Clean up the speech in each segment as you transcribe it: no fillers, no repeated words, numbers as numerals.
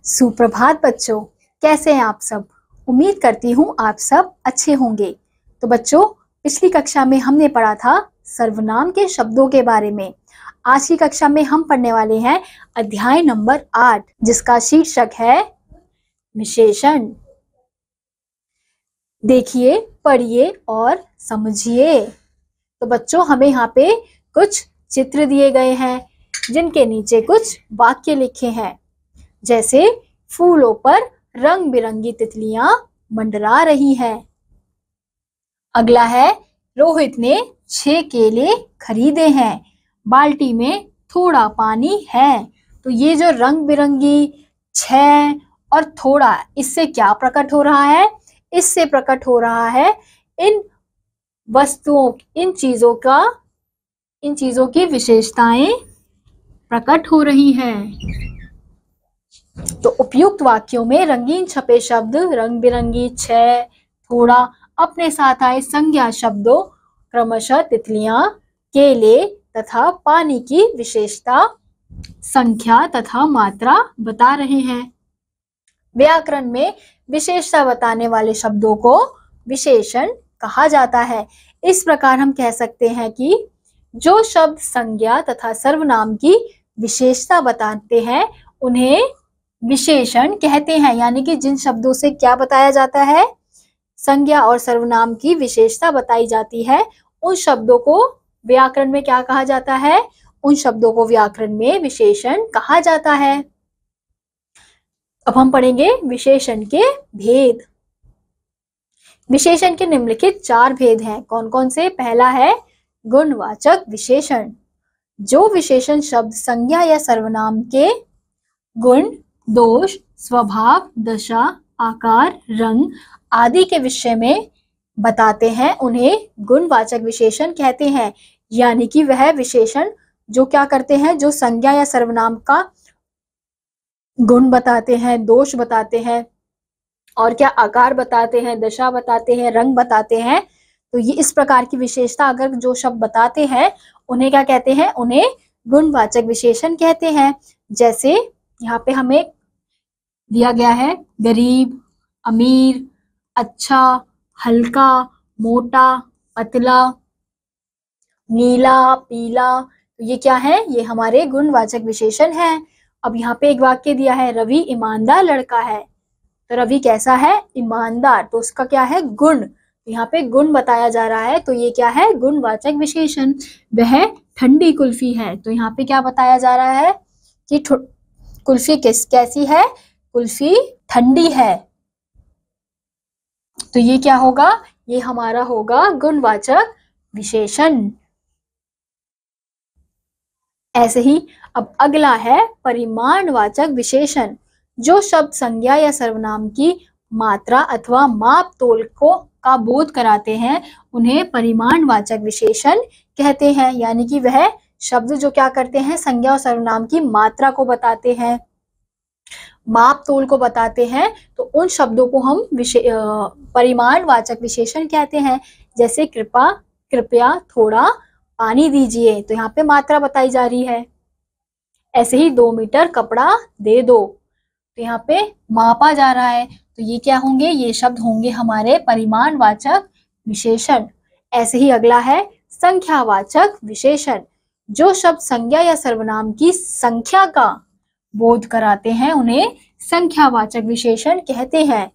सुप्रभात बच्चों, कैसे हैं आप सब। उम्मीद करती हूँ आप सब अच्छे होंगे। तो बच्चों, पिछली कक्षा में हमने पढ़ा था सर्वनाम के शब्दों के बारे में। आज की कक्षा में हम पढ़ने वाले हैं अध्याय नंबर 8, जिसका शीर्षक है विशेषण। देखिए, पढ़िए और समझिए। तो बच्चों, हमें यहाँ पे कुछ चित्र दिए गए हैं जिनके नीचे कुछ वाक्य लिखे हैं, जैसे फूलों पर रंग बिरंगी तितलियां मंडरा रही हैं। अगला है, रोहित ने 6 केले खरीदे हैं, बाल्टी में थोड़ा पानी है। तो ये जो रंग बिरंगी 6 और थोड़ा, इससे क्या प्रकट हो रहा है? इससे प्रकट हो रहा है इन वस्तुओं, इन चीजों की विशेषताएं प्रकट हो रही हैं। तो उपयुक्त वाक्यों में रंगीन छपे शब्द, रंग बिरंगी 6, थोड़ा, अपने साथ आए संज्ञा शब्दों क्रमशः तितलियां, केले तथा पानी की विशेषता, संख्या तथा मात्रा बता रहे हैं। व्याकरण में विशेषता बताने वाले शब्दों को विशेषण कहा जाता है। इस प्रकार हम कह सकते हैं कि जो शब्द संज्ञा तथा सर्वनाम की विशेषता बताते हैं उन्हें विशेषण कहते हैं। यानी कि जिन शब्दों से क्या बताया जाता है, संज्ञा और सर्वनाम की विशेषता बताई जाती है, उन शब्दों को व्याकरण में क्या कहा जाता है? उन शब्दों को व्याकरण में विशेषण कहा जाता है। अब हम पढ़ेंगे विशेषण के भेद। विशेषण के निम्नलिखित 4 भेद हैं। कौन कौन से? पहला है गुणवाचक विशेषण। जो विशेषण शब्द संज्ञा या सर्वनाम के गुण, दोष, स्वभाव, दशा, आकार, रंग आदि के विषय में बताते हैं, उन्हें गुणवाचक विशेषण कहते हैं। यानी कि वह विशेषण जो क्या करते हैं, जो संज्ञा या सर्वनाम का गुण बताते हैं, दोष बताते हैं और क्या आकार बताते हैं, दशा बताते हैं, रंग बताते हैं। तो ये इस प्रकार की विशेषता अगर जो शब्द बताते हैं उन्हें क्या कहते हैं? उन्हें गुणवाचक विशेषण कहते हैं। जैसे यहाँ पे हमें दिया गया है गरीब, अमीर, अच्छा, हल्का, मोटा, पतला, नीला, पीला। तो ये क्या है? ये हमारे गुणवाचक विशेषण हैं। अब यहाँ पे एक वाक्य दिया है, रवि ईमानदार लड़का है। तो रवि कैसा है? ईमानदार। तो उसका क्या है? गुण। यहाँ पे गुण बताया जा रहा है, तो ये क्या है? गुणवाचक विशेषण। वह ठंडी कुल्फी है। तो यहाँ पे क्या बताया जा रहा है कि कुल्फी कैसी है? कुल्फी ठंडी है। तो ये क्या होगा? ये हमारा होगा गुणवाचक विशेषण। ऐसे ही अब अगला है परिमाणवाचक विशेषण। जो शब्द संज्ञा या सर्वनाम की मात्रा अथवा माप तोल का बोध कराते हैं, उन्हें परिमाणवाचक विशेषण कहते हैं। यानी कि वह शब्द जो क्या करते हैं, संज्ञा और सर्वनाम की मात्रा को बताते हैं, माप तोल को बताते हैं, तो उन शब्दों को हम परिमाणवाचक विशेषण कहते हैं। जैसे कृपया थोड़ा पानी दीजिए। तो यहाँ पे मात्रा बताई जा रही है। ऐसे ही 2 मीटर कपड़ा दे दो। तो यहाँ पे मापा जा रहा है। तो ये क्या होंगे? ये शब्द होंगे हमारे परिमाणवाचक विशेषण। ऐसे ही अगला है संख्यावाचक विशेषण। जो शब्द संज्ञा या सर्वनाम की संख्या का बोध कराते हैं, उन्हें संख्यावाचक विशेषण कहते हैं।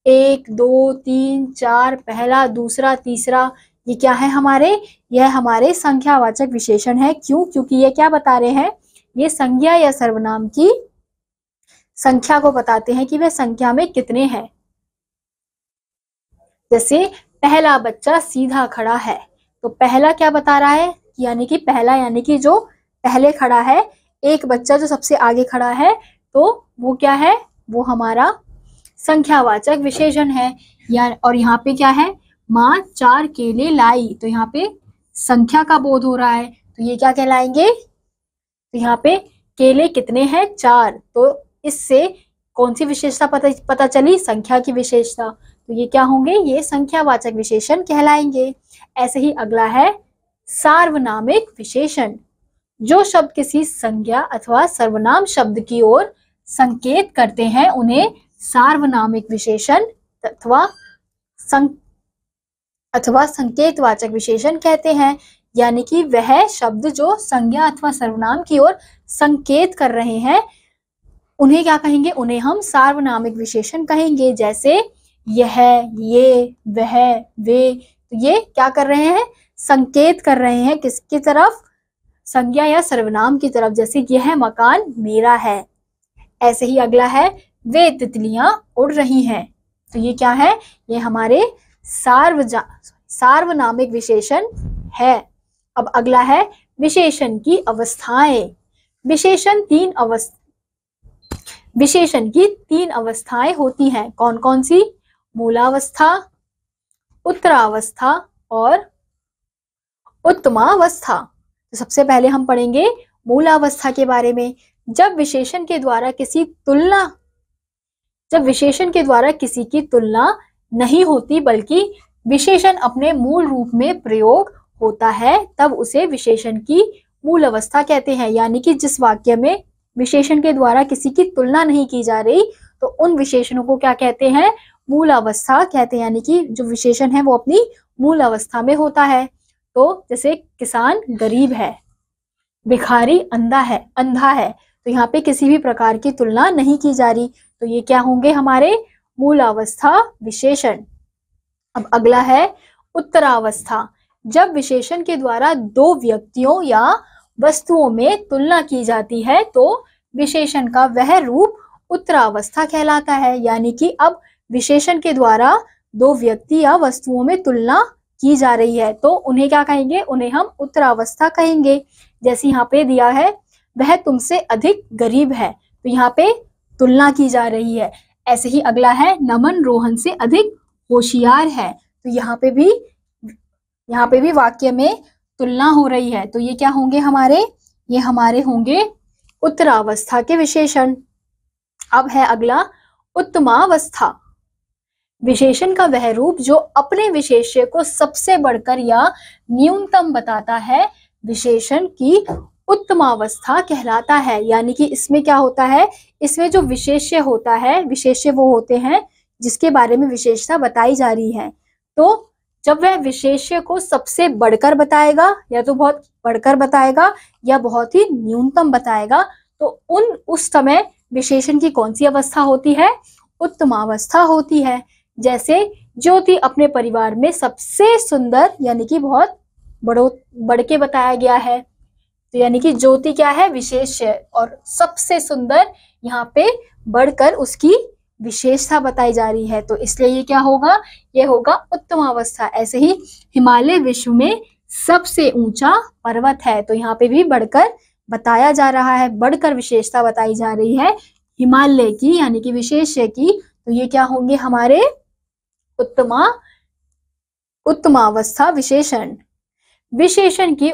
1, 2, 3, 4, पहला, दूसरा, तीसरा, ये क्या है हमारे? यह हमारे संख्यावाचक विशेषण है। क्यों? क्योंकि ये क्या बता रहे हैं? ये संज्ञा या सर्वनाम की संख्या को बताते हैं कि वह संख्या में कितने हैं। जैसे पहला बच्चा सीधा खड़ा है। तो पहला क्या बता रहा है? यानी कि पहला यानी कि जो पहले खड़ा है। एक बच्चा जो सबसे आगे खड़ा है, तो वो क्या है? वो हमारा संख्यावाचक विशेषण है। और यहाँ पे क्या है? माँ 4 केले लाई। तो यहाँ पे संख्या का बोध हो रहा है। तो ये क्या कहलाएंगे? तो यहाँ पे केले कितने हैं? 4। तो इससे कौन सी विशेषता पता चली? संख्या की विशेषता। तो ये क्या होंगे? ये संख्यावाचक विशेषण कहलाएंगे। ऐसे ही अगला है सार्वनामिक विशेषण। जो शब्द किसी संज्ञा अथवा सर्वनाम शब्द की ओर संकेत करते हैं उन्हें सार्वनामिक विशेषण अथवा संकेतवाचक विशेषण कहते हैं। यानी कि वह शब्द जो संज्ञा अथवा सर्वनाम की ओर संकेत कर रहे हैं उन्हें क्या कहेंगे, उन्हें हम सार्वनामिक विशेषण कहेंगे। जैसे यह, ये, वह, वे, तो ये क्या कर रहे हैं, संकेत कर रहे हैं किसकी तरफ, संज्ञा या सर्वनाम की तरफ। जैसे यह मकान मेरा है। ऐसे ही अगला है वे तितलियां उड़ रही हैं। तो ये क्या है, ये हमारे सार्वनामिक विशेषण है। अब अगला है विशेषण की अवस्थाएं। विशेषण की तीन अवस्थाएं होती हैं। कौन कौन सी, मूलावस्था, उत्तरावस्था और उत्तमावस्था। तो सबसे पहले हम पढ़ेंगे मूलावस्था के बारे में। जब विशेषण के द्वारा किसी की तुलना नहीं होती बल्कि विशेषण अपने मूल रूप में प्रयोग होता है, तब उसे विशेषण की मूल अवस्था कहते हैं। यानी कि जिस वाक्य में विशेषण के द्वारा किसी की तुलना नहीं की जा रही तो उन विशेषणों को क्या कहते हैं, मूल अवस्था कहते हैं। यानी कि जो विशेषण है वो अपनी मूल अवस्था में होता है। तो जैसे किसान गरीब है, भिखारी अंधा है, तो यहाँ पे किसी भी प्रकार की तुलना नहीं की जा रही, तो ये क्या होंगे, हमारे मूलावस्था विशेषण। अब अगला है उत्तरावस्था। जब विशेषण के द्वारा दो व्यक्तियों या वस्तुओं में तुलना की जाती है तो विशेषण का वह रूप उत्तरावस्था कहलाता है। यानी कि अब विशेषण के द्वारा दो व्यक्ति या वस्तुओं में तुलना की जा रही है तो उन्हें क्या कहेंगे, उन्हें हम उत्तरावस्था कहेंगे। जैसे यहाँ पे दिया है वह तुमसे अधिक गरीब है, तो यहाँ पे तुलना की जा रही है। ऐसे ही अगला है नमन रोहन से अधिक होशियार है, तो यहाँ पे भी वाक्य में तुलना हो रही है। तो ये क्या होंगे हमारे, ये हमारे होंगे उत्तरावस्था के विशेषण। अब है अगला उत्तमावस्था। विशेषण का वह रूप जो अपने विशेष्य को सबसे बढ़कर या न्यूनतम बताता है विशेषण की उत्तमावस्था कहलाता है। यानी कि इसमें क्या होता है, इसमें जो विशेष्य होता है, विशेष्य वो होते हैं जिसके बारे में विशेषता बताई जा रही है। तो जब वह विशेष्य को सबसे बढ़कर बताएगा या तो बहुत बढ़कर बताएगा या बहुत ही न्यूनतम बताएगा तो उस समय विशेषण की कौन सी अवस्था होती है, उत्तमावस्था होती है। जैसे ज्योति अपने परिवार में सबसे सुंदर, यानी कि बहुत बढ़ के बताया गया है, तो यानी कि ज्योति क्या है, विशेष्य, और सबसे सुंदर यहाँ पे बढ़कर उसकी विशेषता बताई जा रही है, तो इसलिए ये क्या होगा, ये होगा उत्तमावस्था। ऐसे ही हिमालय विश्व में सबसे ऊंचा पर्वत है, तो यहाँ पे भी बढ़कर बताया जा रहा है, बढ़कर विशेषता बताई जा रही है हिमालय की, यानी कि विशेष्य की। तो ये क्या होंगे हमारे उत्तमावस्था विशेषण। विशेषण की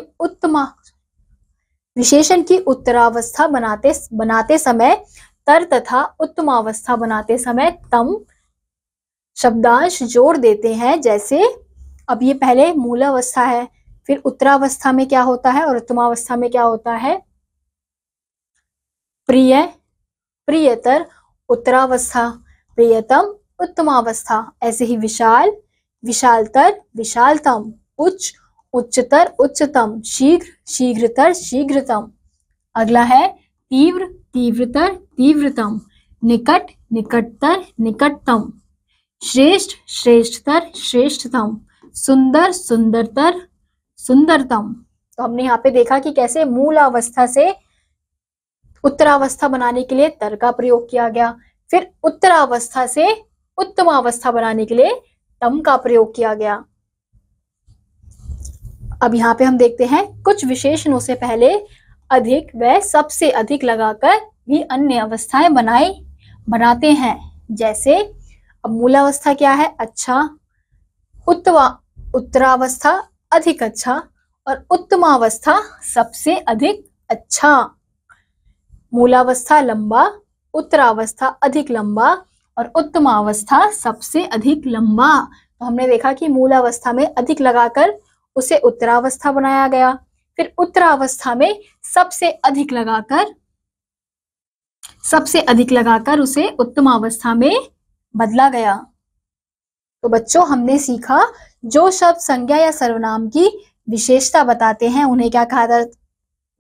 उत्तरावस्था बनाते समय तर तथा उत्तमावस्था बनाते समय तम शब्दांश जोड़ देते हैं। जैसे अब ये पहले मूलावस्था है, फिर उत्तरावस्था में क्या होता है और उत्तमावस्था में क्या होता है, प्रिय, प्रियतर, उत्तरावस्था, प्रियतम, उत्तमावस्था। ऐसे ही विशाल, विशालतर, विशालतम, उच्च, उच्चतर, उच्चतम, शीघ्र, शीघ्रतर, शीघ्रतम। अगला है तीव्र, तीव्रतर, तीव्रतम, निकट, निकटतर, निकटतम, श्रेष्ठ, श्रेष्ठतर, श्रेष्ठतम, सुंदर, सुंदरतर, सुंदरतम। तो हमने यहाँ पे देखा कि कैसे मूल अवस्था से उत्तरावस्था बनाने के लिए तर का प्रयोग किया गया, फिर उत्तरावस्था से उत्तमावस्था बनाने के लिए तम का प्रयोग किया गया। अब यहाँ पे हम देखते हैं कुछ विशेषणों से पहले अधिक व सबसे अधिक लगाकर भी अन्य अवस्थाएं बनाते हैं। जैसे अब मूलावस्था क्या है, अच्छा, उत्तरावस्था अधिक अच्छा और उत्तमावस्था सबसे अधिक अच्छा। मूलावस्था लंबा, उत्तरावस्था अधिक लंबा और उत्तमावस्था सबसे अधिक लंबा। तो हमने देखा कि मूलावस्था में अधिक लगाकर उसे उत्तरावस्था बनाया गया, फिर उत्तरावस्था में सबसे अधिक लगाकर सबसे अधिक लगाकर उसे उत्तम अवस्था में बदला गया। तो बच्चों हमने सीखा जो शब्द संज्ञा या सर्वनाम की विशेषता बताते हैं उन्हें क्या कहा जाता,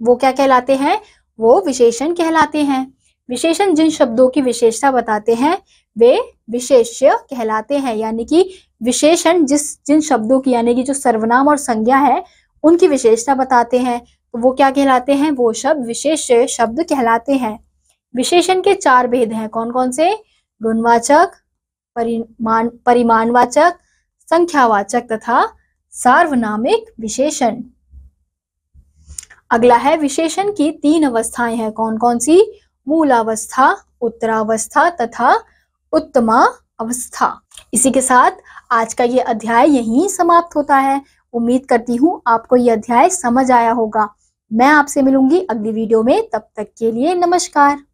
वो क्या कहलाते हैं, वो विशेषण कहलाते हैं। विशेषण जिन शब्दों की विशेषता बताते हैं वे विशेष्य कहलाते हैं, यानी कि विशेषण जिन शब्दों की, यानी कि जो सर्वनाम और संज्ञा है उनकी विशेषता बताते हैं तो वो क्या कहलाते हैं, वो शब्द विशेष्य शब्द कहलाते हैं। विशेषण के 4 भेद हैं, कौन कौन से, गुणवाचक, परिमाणवाचक, संख्यावाचक तथा सार्वनामिक विशेषण। अगला है विशेषण की 3 अवस्थाएं हैं, कौन कौन सी, मूलावस्था, उत्तरावस्था तथा उत्तमा अवस्था। इसी के साथ आज का ये अध्याय यहीं समाप्त होता है। उम्मीद करती हूँ आपको ये अध्याय समझ आया होगा। मैं आपसे मिलूंगी अगली वीडियो में, तब तक के लिए नमस्कार।